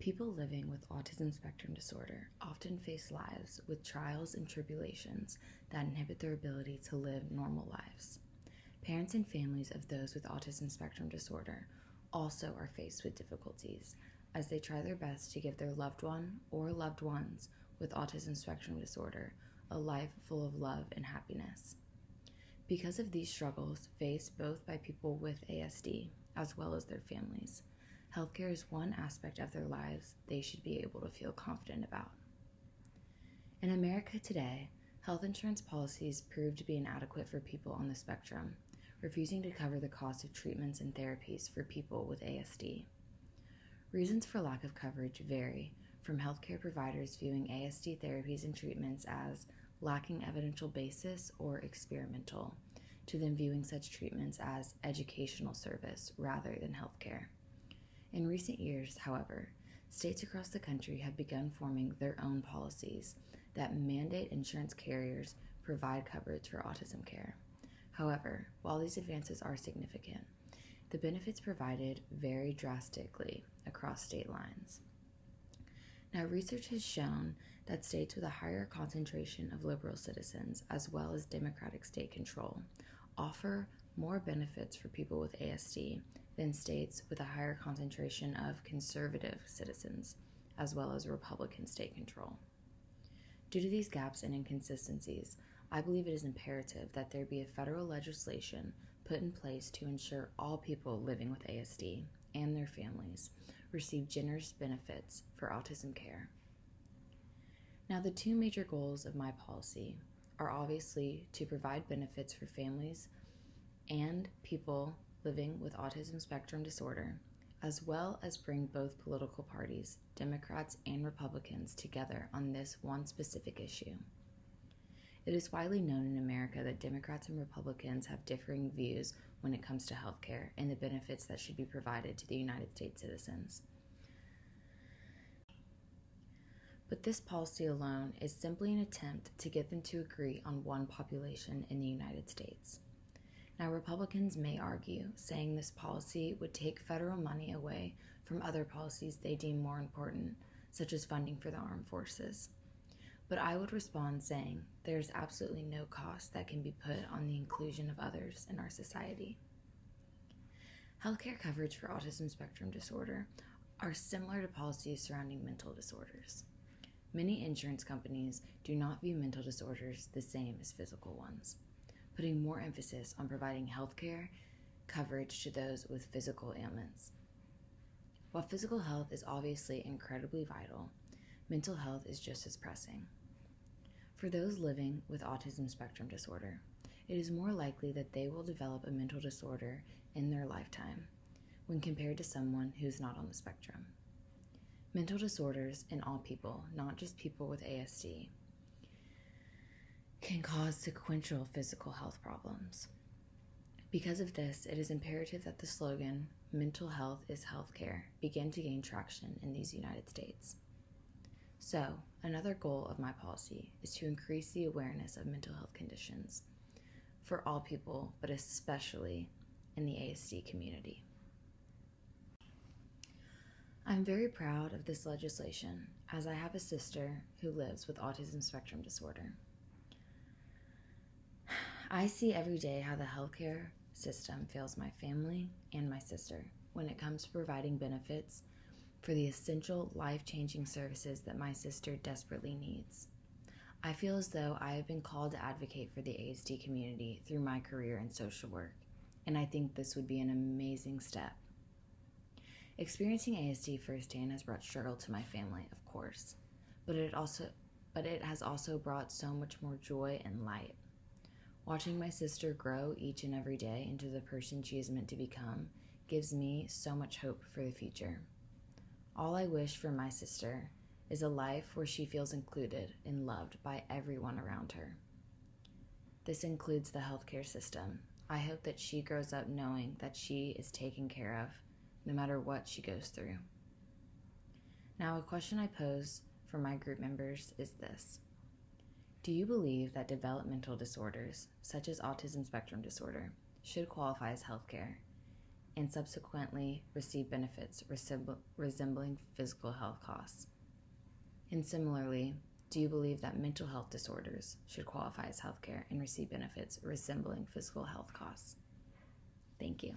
People living with autism spectrum disorder often face lives with trials and tribulations that inhibit their ability to live normal lives. Parents and families of those with autism spectrum disorder also are faced with difficulties as they try their best to give their loved one or loved ones with autism spectrum disorder a life full of love and happiness. Because of these struggles faced both by people with ASD as well as their families, healthcare is one aspect of their lives they should be able to feel confident about. In America today, health insurance policies prove to be inadequate for people on the spectrum, refusing to cover the cost of treatments and therapies for people with ASD. Reasons for lack of coverage vary, from healthcare providers viewing ASD therapies and treatments as lacking evidential basis or experimental, to them viewing such treatments as educational service rather than healthcare. In recent years, however, states across the country have begun forming their own policies that mandate insurance carriers provide coverage for autism care. However, while these advances are significant, the benefits provided vary drastically across state lines. Now, research has shown that states with a higher concentration of liberal citizens, as well as Democratic state control, offer more benefits for people with ASD than states with a higher concentration of conservative citizens, as well as Republican state control. Due to these gaps and inconsistencies, I believe it is imperative that there be a federal legislation put in place to ensure all people living with ASD and their families receive generous benefits for autism care. Now, the two major goals of my policy are obviously to provide benefits for families and people living with autism spectrum disorder, as well as bring both political parties, Democrats and Republicans, together on this one specific issue. It is widely known in America that Democrats and Republicans have differing views when it comes to healthcare and the benefits that should be provided to the United States citizens. But this policy alone is simply an attempt to get them to agree on one population in the United States. Now, Republicans may argue, saying this policy would take federal money away from other policies they deem more important, such as funding for the armed forces. But I would respond saying there is absolutely no cost that can be put on the inclusion of others in our society. Healthcare coverage for autism spectrum disorder are similar to policies surrounding mental disorders. Many insurance companies do not view mental disorders the same as physical ones, putting more emphasis on providing healthcare coverage to those with physical ailments. While physical health is obviously incredibly vital, mental health is just as pressing. For those living with autism spectrum disorder, it is more likely that they will develop a mental disorder in their lifetime when compared to someone who is not on the spectrum. Mental disorders in all people, not just people with ASD, can cause sequential physical health problems. Because of this, it is imperative that the slogan, "Mental health is healthcare," begin to gain traction in these United States. So, another goal of my policy is to increase the awareness of mental health conditions for all people, but especially in the ASD community. I'm very proud of this legislation, as I have a sister who lives with autism spectrum disorder. I see every day how the healthcare system fails my family and my sister when it comes to providing benefits for the essential life-changing services that my sister desperately needs. I feel as though I have been called to advocate for the ASD community through my career in social work, and I think this would be an amazing step. Experiencing ASD firsthand has brought struggle to my family, of course, but it has also brought so much more joy and light. Watching my sister grow each and every day into the person she is meant to become gives me so much hope for the future. All I wish for my sister is a life where she feels included and loved by everyone around her. This includes the healthcare system. I hope that she grows up knowing that she is taken care of, no matter what she goes through. Now, a question I pose for my group members is this: do you believe that developmental disorders, such as autism spectrum disorder, should qualify as healthcare? and subsequently receive benefits resembling physical health costs? And similarly, do you believe that mental health disorders should qualify as healthcare and receive benefits resembling physical health costs? Thank you.